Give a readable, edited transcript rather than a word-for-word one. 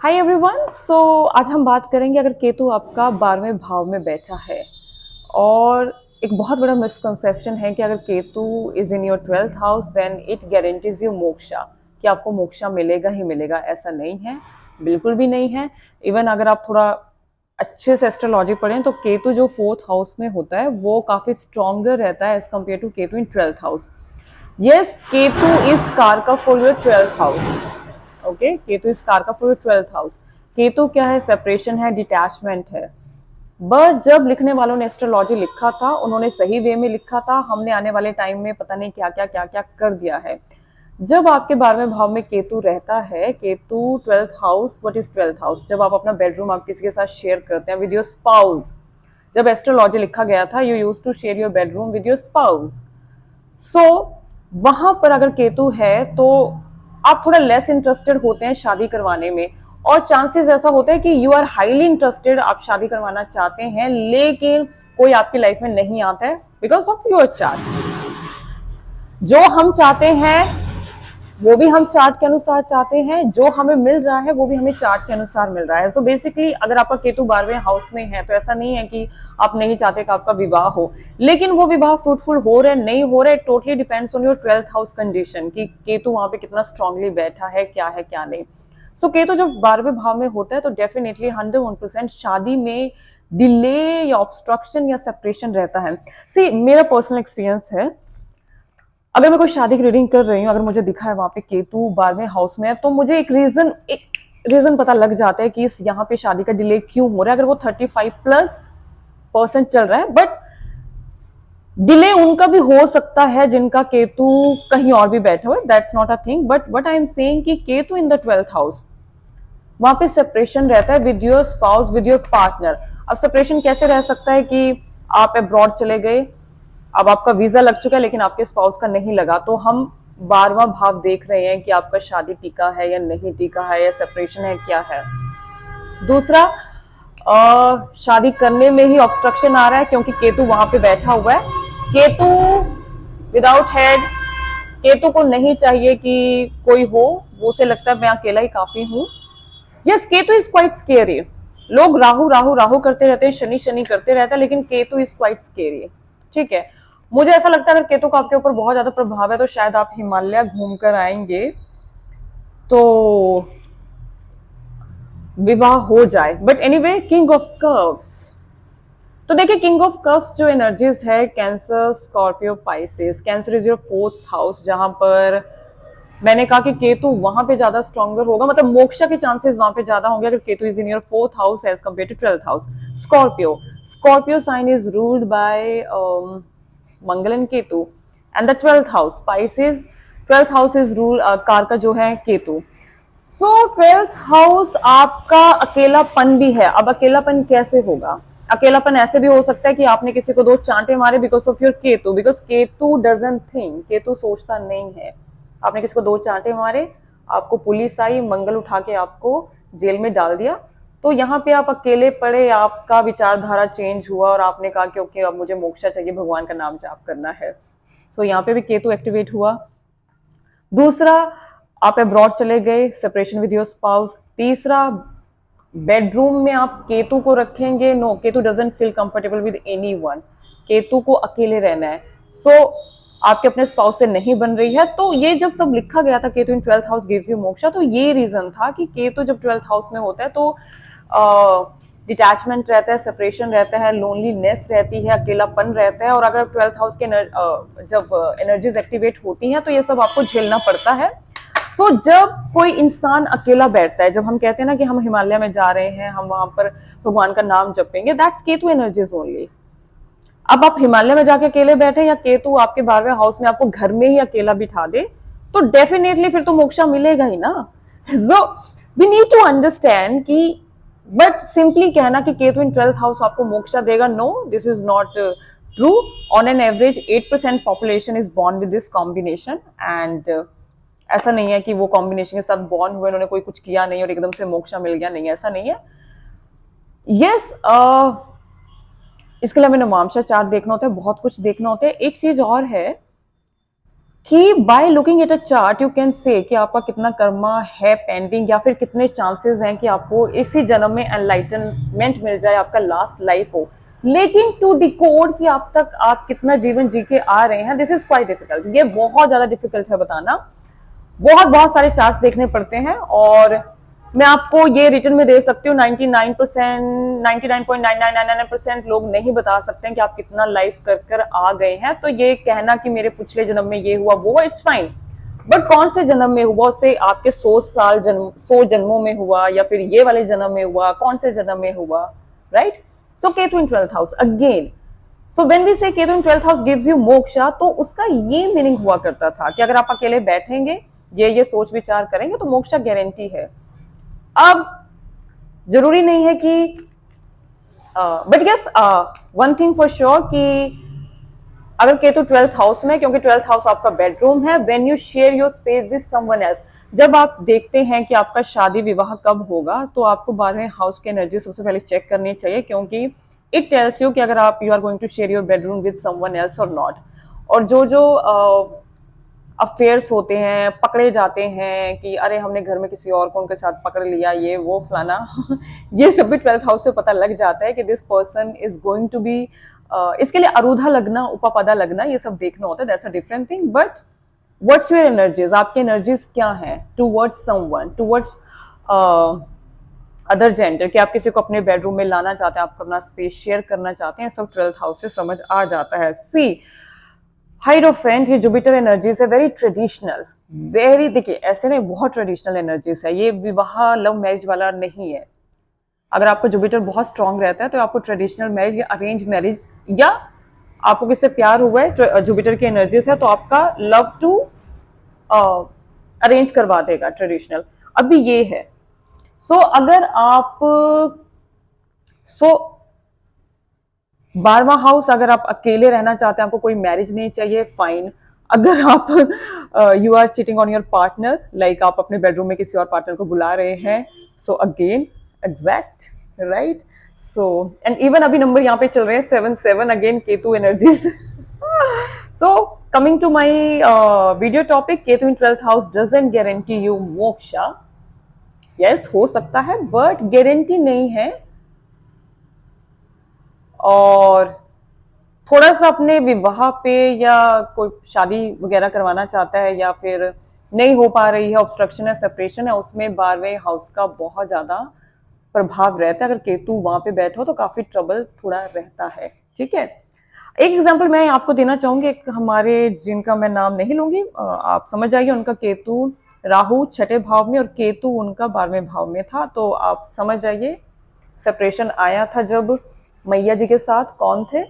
Hi everyone. सो आज हम बात करेंगे अगर केतु आपका 12वें भाव में बैठा है। और एक बहुत बड़ा मिसकंसेप्शन है कि अगर Ketu is in your 12th house then it guarantees you moksha, कि आपको मोक्षा मिलेगा ही मिलेगा। ऐसा नहीं है, बिल्कुल भी नहीं है। इवन अगर आप थोड़ा अच्छे से एस्ट्रोलॉजी पढ़ें तो केतु जो 4th हाउस में होता है वो काफी स्ट्रॉन्गर रहता है as compare to Ketu in 12th house. Yes, Ketu is karaka for your 12th house. Okay, Ketu is car का पूरे 12th हाउस। केतु क्या है? सेपरेशन है, डिटैचमेंट है। बट जब लिखने वालों ने एस्ट्रोलॉजी लिखा था उन्होंने सही वे में लिखा था। हमने आने वाले टाइम में पता नहीं क्या क्या कर दिया है। जब आपके 12वें भाव में केतु रहता है, Ketu 12th house, what is 12th house? जब आप अपना बेडरूम आप किसी के साथ शेयर करते हैं विद योर स्पाउस। जब एस्ट्रोलॉजी लिखा गया था you use to share your bedroom with your spouse. So वहां पर अगर केतु है तो आप थोड़ा लेस इंटरेस्टेड होते हैं शादी करवाने में। और चांसेस ऐसा होता है कि यू आर हाईली इंटरेस्टेड, आप शादी करवाना चाहते हैं लेकिन कोई आपकी लाइफ में नहीं आता है बिकॉज ऑफ योर चार्ट। जो हम चाहते हैं वो भी हम चार्ट के अनुसार चाहते हैं, जो हमें मिल रहा है वो भी हमें चार्ट के अनुसार मिल रहा है। सो बेसिकली अगर आपका केतु 12वें हाउस में है तो ऐसा नहीं है कि आप नहीं चाहते कि आपका विवाह हो, लेकिन वो विवाह फ्रूटफुल हो रहा है नहीं हो रहा है, totally depends on your 12th house condition कि केतु वहां पे कितना स्ट्रांगली बैठा है, क्या है क्या नहीं। सो केतु जब 12वें भाव में होता है तो डेफिनेटली 101% शादी में डिले या ऑब्स्ट्रक्शन या सेपरेशन रहता है। सी, मेरा पर्सनल एक्सपीरियंस है, अगर मैं कोई शादी की रीडिंग कर रही हूँ, अगर मुझे दिखा है वहां पे केतु 12वें हाउस में है तो मुझे एक रीजन पता लग जाता है कि इस यहाँ पे शादी का डिले क्यों हो रहा है। अगर वो 35+% चल रहा है, बट डिले उनका भी हो सकता है जिनका केतु कहीं और भी बैठा हुआ है, that's not a thing. But what I am saying कि Ketu in the 12th house, वहां पे सेपरेशन रहता है with your spouse, with your partner. अब सेपरेशन कैसे रह सकता है कि आप अब्रॉड चले गए, अब आपका वीजा लग चुका है लेकिन आपके स्पाउस का नहीं लगा, तो हम 12वां भाव देख रहे हैं कि आपका शादी टिका है या नहीं टिका है, या सेपरेशन है, क्या है। दूसरा, शादी करने में ही ऑब्स्ट्रक्शन आ रहा है क्योंकि केतु वहां पे बैठा हुआ है। केतु विदाउट हेड, केतु को नहीं चाहिए कि कोई हो, वो उसे लगता है मैं अकेला ही काफी हूं। Yes, Ketu is quite scary. लोग राहु राहु राहु करते रहते हैं, शनि शनि करते रहते हैं, लेकिन केतु इज क्वाइट स्केरी। ठीक है, मुझे ऐसा लगता है अगर केतु का आपके ऊपर बहुत ज्यादा प्रभाव है तो शायद आप हिमालय घूम कर आएंगे तो विवाह हो जाए। But anyway, king of curves, तो देखिए किंग ऑफ कर्व्स जो एनर्जीज है, cancer, Scorpio, Pisces. Cancer is your 4th house, जहां पर मैंने कहा कि केतु वहां पे ज्यादा स्ट्रॉन्गर होगा, मतलब मोक्षा के चांसेस वहां पे ज्यादा होंगे अगर Ketu is in your 4th house as compare to 12th house. Scorpio, Scorpio sign is ruled by Mangal and Ketu. And the 12th house spices, 12th house is rule कार का जो है केतु। सो 12th हाउस आपका अकेलापन भी है। अब अकेलापन कैसे होगा? अकेलापन ऐसे भी हो सकता है कि आपने किसी को 2 चांटे मारे because of your Ketu, because Ketu doesn't think, Ketu सोचता नहीं है। आपने किसी को 2 चांटे मारे, आपको पुलिस आई, मंगल उठा के आपको जेल में डाल दिया, तो यहाँ पे आप अकेले पड़े, आपका विचारधारा चेंज हुआ और आपने कहा कि ओके अब मुझे मोक्षा चाहिए, भगवान का नाम जाप करना है। सो यहाँ पे भी केतु एक्टिवेट हुआ। दूसरा, आप अब्रॉड चले गए, सेपरेशन विद योर स्पाउस। तीसरा, बेडरूम में आप केतु को रखेंगे, no, Ketu doesn't feel comfortable with anyone, Ketu को अकेले रहना है। सो आपके अपने स्पाउस से नहीं बन रही है। तो ये जब सब लिखा गया था Ketu in 12th house gives you moksha, तो ये रीजन था कि केतु जब 12th हाउस में होता है तो डिटैचमेंट रहता है, सेपरेशन रहता है, लोनलीनेस रहती है, अकेलापन रहता है। और अगर 12th हाउस के जब एनर्जीज एक्टिवेट होती हैं तो ये सब आपको झेलना पड़ता है। सो जब कोई इंसान अकेला बैठता है, जब हम कहते हैं ना कि हम हिमालय में जा रहे हैं, हम वहां पर भगवान का नाम जपेंगे, दैट्स केतु एनर्जीज ओनली। अब आप हिमालय में जाके अकेले बैठे या केतु आपके 12वें हाउस में आपको घर में ही अकेला बिठा दे तो डेफिनेटली फिर तो मोक्षा मिलेगा ही ना। So we need to understand कि, बट सिंपली कहना कि केतु इन 12th हाउस आपको मोक्षा देगा, no, this is not true. On an average 8% population is born with this combination, and ऐसा नहीं है कि वो कॉम्बिनेशन के साथ बॉर्न हुए, उन्होंने कोई कुछ किया नहीं और एकदम से मोक्षा मिल गया, नहीं, ऐसा नहीं है। यस, इसके लिए हमें नवांशा चार्ट देखना होता है, बहुत कुछ देखना होता है। एक चीज और है कि by looking at a chart you can say कि आपका कितना कर्मा है पेंडिंग, या फिर कितने चांसेस हैं कि आपको इसी जन्म में एनलाइटनमेंट मिल जाए, आपका लास्ट लाइफ हो। लेकिन टू डिकोड कि आप तक आप कितना जीवन जी के आ रहे हैं, दिस इज क्वाइट डिफिकल्ट। ये बहुत ज्यादा डिफिकल्ट है बताना, बहुत बहुत सारे चार्ट्स देखने पड़ते हैं। और मैं आपको ये रिटर्न में दे सकती हूँ 99%, 99.9999% लोग नहीं बता सकते हैं कि आप कितना लाइफ कर कर आ गए हैं। तो ये कहना कि मेरे पिछले जन्म में ये हुआ वो, इट्स फाइन, बट कौन से जन्म में हुआ, उससे आपके 100 जन्मों में हुआ, या फिर ये वाले जन्म में हुआ, कौन से जन्म में हुआ, right. So Ketu in 12th house again, so when we say Ketu in 12th house gives you moksha, तो उसका ये मीनिंग हुआ करता था कि अगर आप अकेले बैठेंगे, ये सोच विचार करेंगे, तो मोक्षा गारंटी है। अब जरूरी नहीं है कि but yes, one thing for sure कि अगर केतु 12th हाउस में, क्योंकि 12th हाउस आपका बेडरूम है, when you share your space with someone else, जब आप देखते हैं कि आपका शादी विवाह कब होगा, तो आपको 12वें हाउस की एनर्जी सबसे पहले चेक करनी चाहिए, क्योंकि इट टेल्स यू कि अगर आप you are going to share your bedroom with someone else और नॉट। और जो जो अफेयर्स होते हैं, पकड़े जाते हैं कि अरे हमने घर में किसी और को उनके साथ पकड़ लिया, ये वो फलाना ये सब भी 12th हाउस से पता लग जाता है कि this person is going to be, इसके लिए अरुधा लगना, उपपदा लगना, ये सब देखना होता है, that's a different thing. But what's your energies, आपकी एनर्जीज क्या हैं towards someone, towards other gender, कि आप किसी को अपने बेडरूम में लाना चाहते हैं, आप अपना स्पेस शेयर करना चाहते हैं, सब 12th हाउस से समझ आ जाता है। सी हाइरोफेंट, ये जुपिटर एनर्जीज है, वेरी ट्रेडिशनल, वेरी, देखिए ऐसे नहीं, बहुत ट्रेडिशनल एनर्जीज है, ये विवाह लव मैरिज वाला नहीं है। अगर आपका जुपिटर बहुत स्ट्रांग रहता है तो आपको ट्रेडिशनल मैरिज या अरेंज मैरिज, या आपको किससे प्यार हुआ है, जुपिटर की एनर्जीज है, तो आपका लव टू अरेंज करवा देगा ट्रेडिशनल। अभी ये है, सो अगर आप, सो 12वां हाउस, अगर आप अकेले रहना चाहते हैं, आपको कोई मैरिज नहीं चाहिए, फाइन। अगर आप you are cheating on your partner, like आप अपने बेडरूम में किसी और पार्टनर को बुला रहे हैं, so again exact, right. So and even अभी नंबर यहाँ पे चल रहे हैं 7 again Ketu energies. So coming to my video topic, Ketu in 12th house doesn't guarantee you moksha. Yes, हो सकता है बट गारंटी नहीं है। और थोड़ा सा अपने विवाह पे, या कोई शादी वगैरह करवाना चाहता है, या फिर नहीं हो पा रही है, ऑब्स्ट्रक्शन है, सेपरेशन है, उसमें 12वें हाउस का बहुत ज्यादा प्रभाव रहता है। अगर केतु वहां पे बैठो तो काफी ट्रबल थोड़ा रहता है, ठीक है। एक एग्जांपल मैं आपको देना चाहूंगी, एक हमारे, जिनका मैं नाम नहीं लूंगी, आप समझ जाइए, उनका केतु राहु 6ठे भाव में और केतु उनका 12वें भाव में था, तो आप समझ जाइए सेपरेशन आया था जब मैया जी के साथ, कौन थे,